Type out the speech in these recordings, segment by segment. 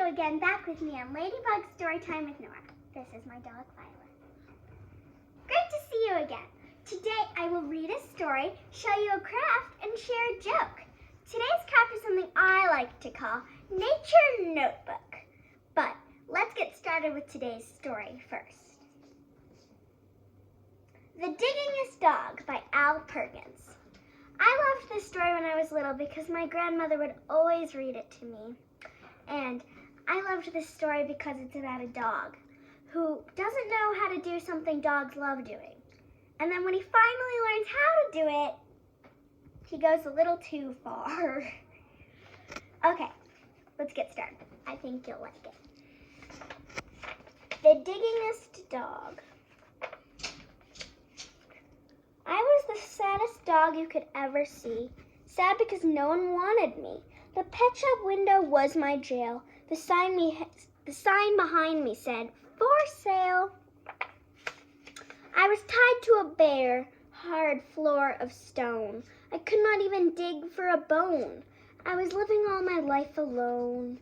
you again, back with me on Ladybug Storytime with Norah. This is my dog, Violet. Great to see you again. Today I will read a story, show you a craft, and share a joke. Today's craft is something I like to call Nature Notebook. But let's get started with today's story first. The Digging-est Dog by Perkins. I loved this story when I was little because my grandmother would always read it to me. And I loved this story because it's about a dog who doesn't know how to do something dogs love doing. And then when he finally learns how to do it, he goes a little too far. Okay, let's get started. I think you'll like it. The Digging-est Dog. I was the saddest dog you could ever see. Sad because no one wanted me. The pet shop window was my jail. The sign behind me said, "For sale." I was tied to a bare, hard floor of stone. I could not even dig for a bone. I was living all my life alone.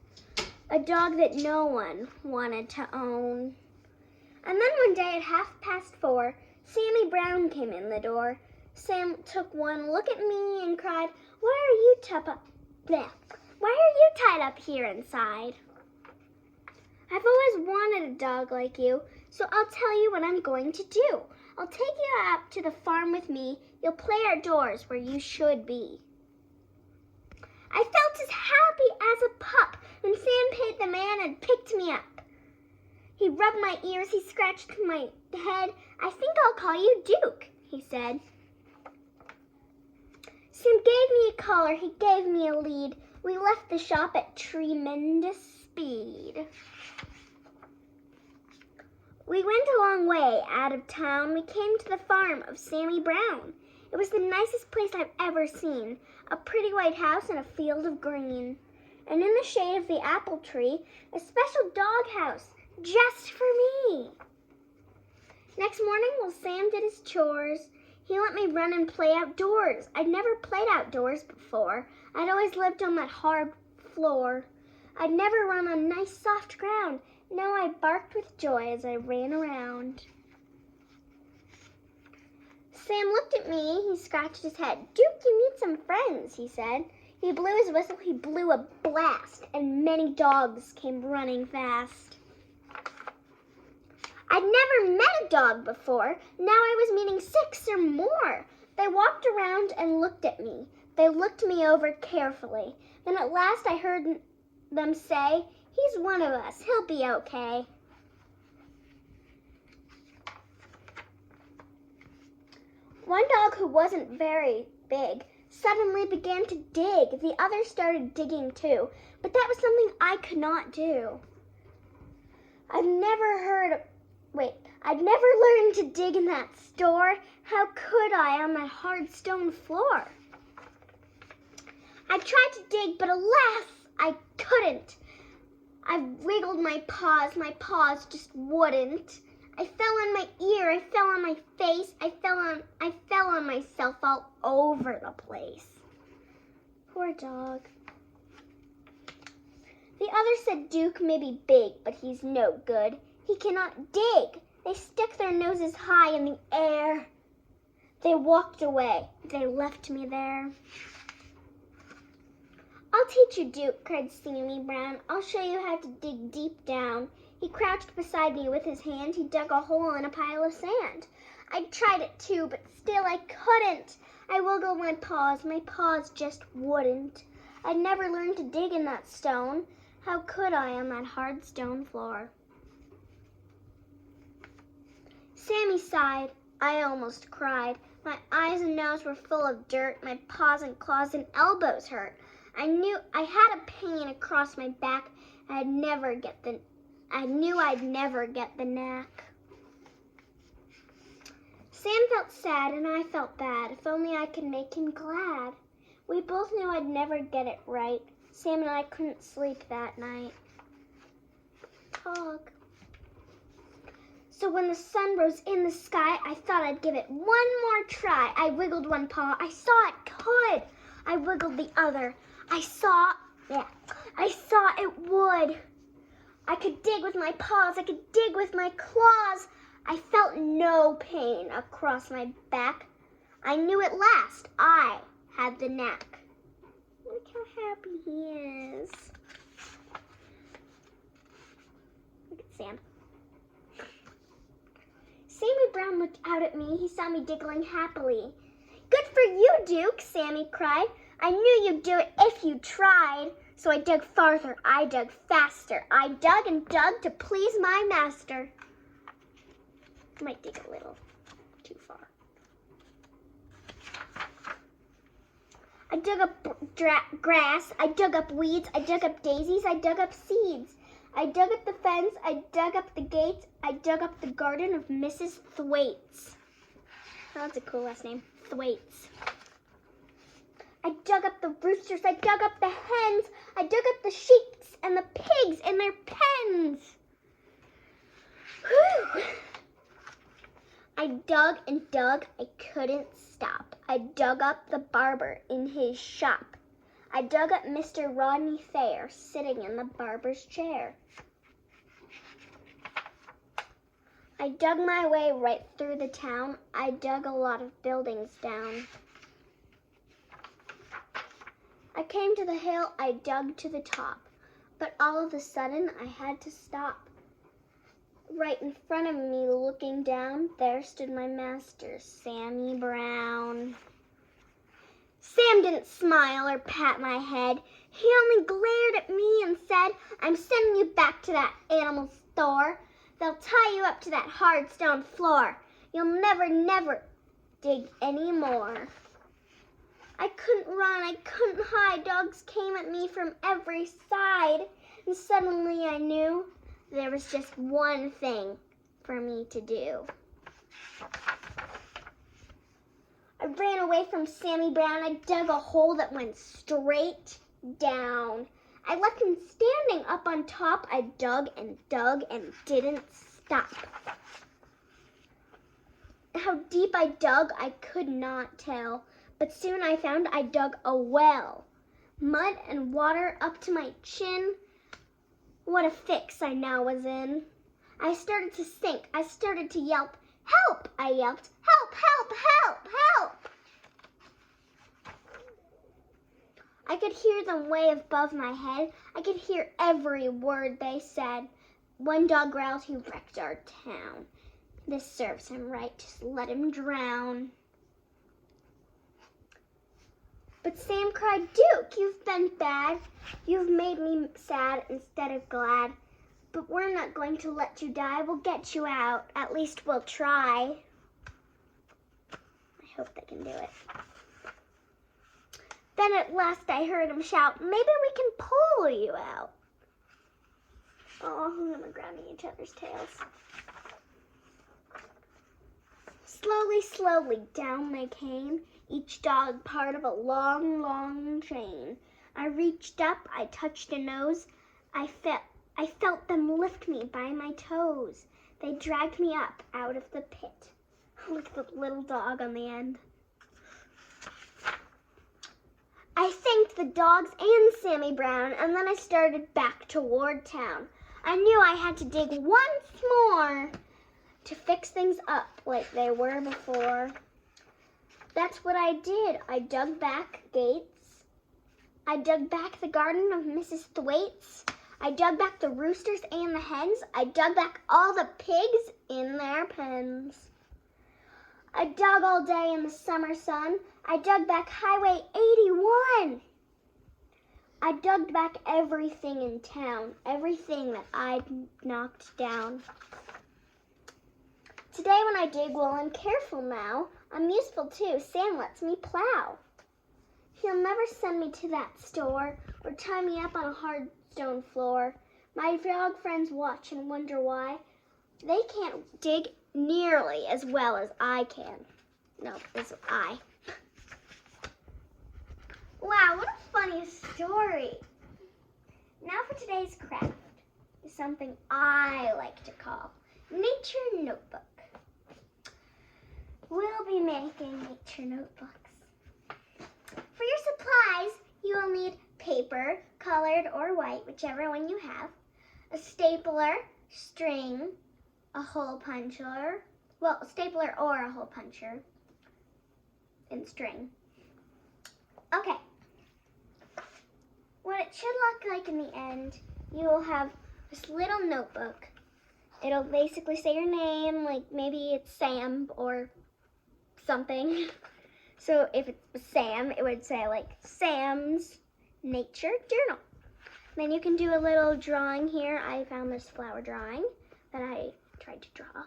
A dog that no one wanted to own. And then one day at 4:30, Sammy Brown came in the door. Sam took one look at me and cried, Why are you tied up here inside? I've always wanted a dog like you, so I'll tell you what I'm going to do. I'll take you up to the farm with me. You'll play outdoors where you should be. I felt as happy as a pup when Sam paid the man and picked me up. He rubbed my ears, he scratched my head. I think I'll call you Duke, he said. Sam gave me a collar, he gave me a lead. We left the shop at tremendous speed. We went a long way out of town. We came to the farm of Sammy Brown. It was the nicest place I've ever seen. A pretty white house and a field of green. And in the shade of the apple tree, a special dog house just for me. Next morning, while Sam did his chores, he let me run and play outdoors. I'd never played outdoors before. I'd always lived on that hard floor. I'd never run on nice soft ground. No, I barked with joy as I ran around. Sam looked at me. He scratched his head. Duke, you need some friends, he said. He blew his whistle. He blew a blast, and many dogs came running fast. I'd never met a dog before. Now I was meeting 6 or more. They walked around and looked at me. They looked me over carefully. Then at last I heard them say, He's one of us. He'll be okay. One dog who wasn't very big suddenly began to dig. The others started digging too, but that was something I could not do. I'd never learned to dig in that store. How could I on that hard stone floor? I tried to dig, but alas, I couldn't. I wiggled my paws just wouldn't. I fell on my ear, I fell on my face, I fell on myself all over the place. Poor dog. The others said Duke may be big, but he's no good. He cannot dig. They stick their noses high in the air. They walked away. They left me there. I'll teach you, Duke, cried Sammy Brown. I'll show you how to dig deep down. He crouched beside me with his hand. He dug a hole in a pile of sand. I tried it too, but still I couldn't. I wiggled my paws just wouldn't. I'd never learned to dig in that stone. How could I on that hard stone floor? Sammy sighed. I almost cried. My eyes and nose were full of dirt. My paws and claws and elbows hurt. I knew I had a pain across my back. I knew I'd never get the knack. Sam felt sad and I felt bad. If only I could make him glad. We both knew I'd never get it right. Sam and I couldn't sleep that night. Dog. So when the sun rose in the sky, I thought I'd give it one more try. I wiggled one paw. I saw it could. I wiggled the other. I saw it would. I could dig with my paws, I could dig with my claws. I felt no pain across my back. I knew at last I had the knack. Look how happy he is. Look at Sam. Sammy Brown looked out at me. He saw me diggling happily. Good for you, Duke, Sammy cried. I knew you'd do it if you tried. So I dug farther, I dug faster. I dug and dug to please my master. I might dig a little too far. I dug up grass, I dug up weeds, I dug up daisies, I dug up seeds. I dug up the fence, I dug up the gates, I dug up the garden of Mrs. Thwaites. Oh, that's a cool last name, Thwaites. I dug up the roosters, I dug up the hens, I dug up the sheep and the pigs in their pens. Whew. I dug and dug, I couldn't stop. I dug up the barber in his shop. I dug up Mr. Rodney Thayer sitting in the barber's chair. I dug my way right through the town. I dug a lot of buildings down. I came to the hill, I dug to the top, but all of a sudden I had to stop. Right in front of me, looking down, there stood my master, Sammy Brown. Sam didn't smile or pat my head. He only glared at me and said, I'm sending you back to that animal store. They'll tie you up to that hard stone floor. You'll never, never dig anymore. I couldn't run, I couldn't hide. Dogs came at me from every side. And suddenly I knew there was just one thing for me to do. I ran away from Sammy Brown. I dug a hole that went straight down. I left him standing up on top. I dug and didn't stop. How deep I dug, I could not tell. But soon I found I dug a well. Mud and water up to my chin. What a fix I now was in. I started to sink. I started to yelp. Help, I yelped. Help, help, help, help. I could hear them way above my head. I could hear every word they said. One dog growled, he wrecked our town. This serves him right, just let him drown. But Sam cried, Duke, you've been bad. You've made me sad instead of glad. But we're not going to let you die. We'll get you out. At least we'll try. I hope they can do it. Then at last I heard him shout, maybe we can pull you out. Oh, we're grabbing each other's tails. Slowly, slowly down they came, each dog part of a long, long chain. I reached up, I touched a nose. I felt them lift me by my toes. They dragged me up out of the pit. Look at the little dog on the end. I thanked the dogs and Sammy Brown, and then I started back toward town. I knew I had to dig once more to fix things up like they were before. That's what I did. I dug back gates. I dug back the garden of Mrs. Thwaites. I dug back the roosters and the hens. I dug back all the pigs in their pens. I dug all day in the summer sun. I dug back Highway 81. I dug back everything in town, everything that I'd knocked down. Today when I dig, well, I'm careful now. I'm useful too. Sam lets me plow. He'll never send me to that store or tie me up on a hard stone floor. My dog friends watch and wonder why. They can't dig nearly as well as I can. No, as I. Wow, what a funny story. Now for today's craft is something I like to call Nature Notebook. We'll be making nature notebooks. For your supplies, you will need paper, colored or white, whichever one you have, a stapler, string, a hole puncher. Well, a stapler or a hole puncher and string. Okay. What it should look like in the end, you will have this little notebook. It'll basically say your name, like maybe it's Sam or something. So if it was Sam, it would say like Sam's Nature Journal. Then you can do a little drawing here. I found this flower drawing that I tried to draw.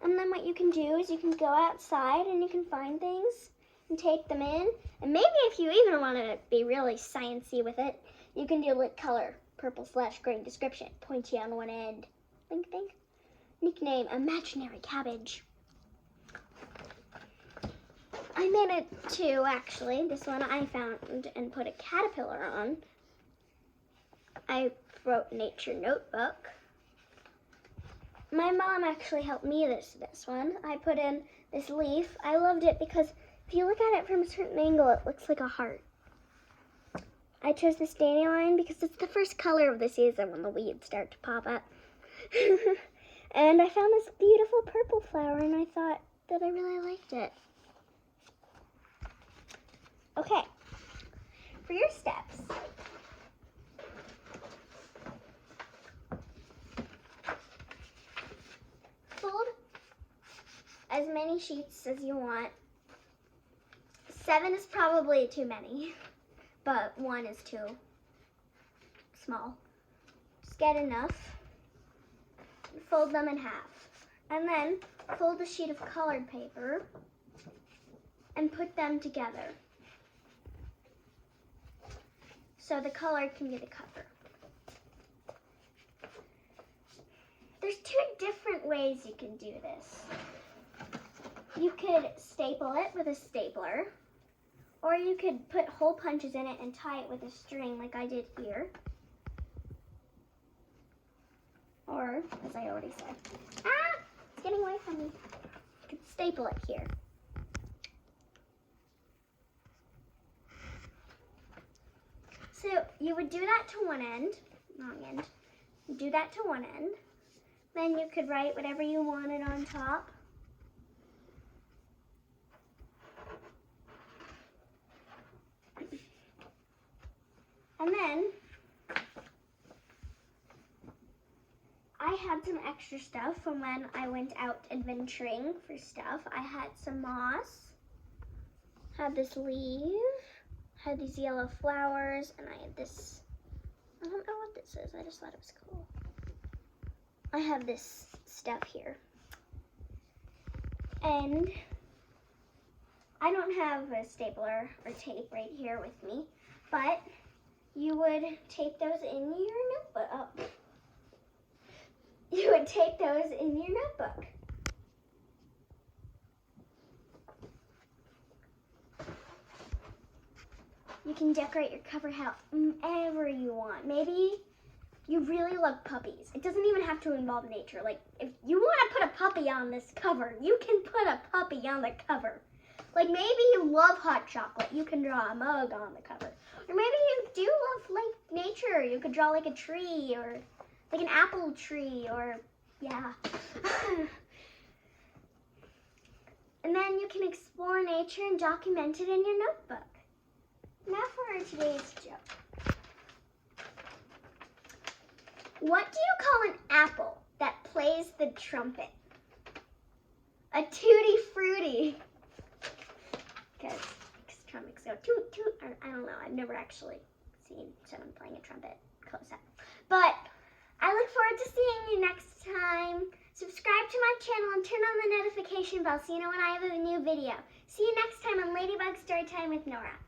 And then what you can do is you can go outside and you can find things and take them in. And maybe if you even want to be really sciencey with it, you can do like color, purple/green description, pointy on one end. Think, think. Nickname, imaginary cabbage. I made it too, actually. This one I found and put a caterpillar on. I wrote nature notebook. My mom actually helped me this one. I put in this leaf. I loved it because if you look at it from a certain angle, it looks like a heart. I chose this dandelion because it's the first color of the season when the weeds start to pop up. And I found this beautiful purple flower and I thought that I really liked it. Okay, for your steps, fold as many sheets as you want. 7 is probably too many, but 1 is too small. Just get enough. Fold them in half. And then fold a sheet of colored paper and put them together. So the color can be the cover. There's 2 different ways you can do this. You could staple it with a stapler, or you could put hole punches in it and tie it with a string like I did here. Or, as I already said, it's getting away from me. You could staple it here. So you would do that to one end, wrong end. You do that to one end. Then you could write whatever you wanted on top. And then I had some extra stuff from when I went out adventuring for stuff. I had some moss, had this leaf, had these yellow flowers, and I had this, I don't know what this is, I just thought it was cool. I have this stuff here. And I don't have a stapler or tape right here with me, but you would tape those in your notebook. Oh. You would tape those in your notebook. You can decorate your cover however you want. Maybe you really love puppies. It doesn't even have to involve nature. Like, if you want to put a puppy on this cover, you can put a puppy on the cover. Like, maybe you love hot chocolate. You can draw a mug on the cover. Or maybe you do love, like, nature. You could draw, like, a tree or, like, an apple tree or, yeah. And then you can explore nature and document it in your notebook. Now for today's joke. What do you call an apple that plays the trumpet? A tutti frutti. Because trumpets go toot toot. Or, I don't know. I've never actually seen someone playing a trumpet close up. But I look forward to seeing you next time. Subscribe to my channel and turn on the notification bell so you know when I have a new video. See you next time on Ladybug Storytime with Norah.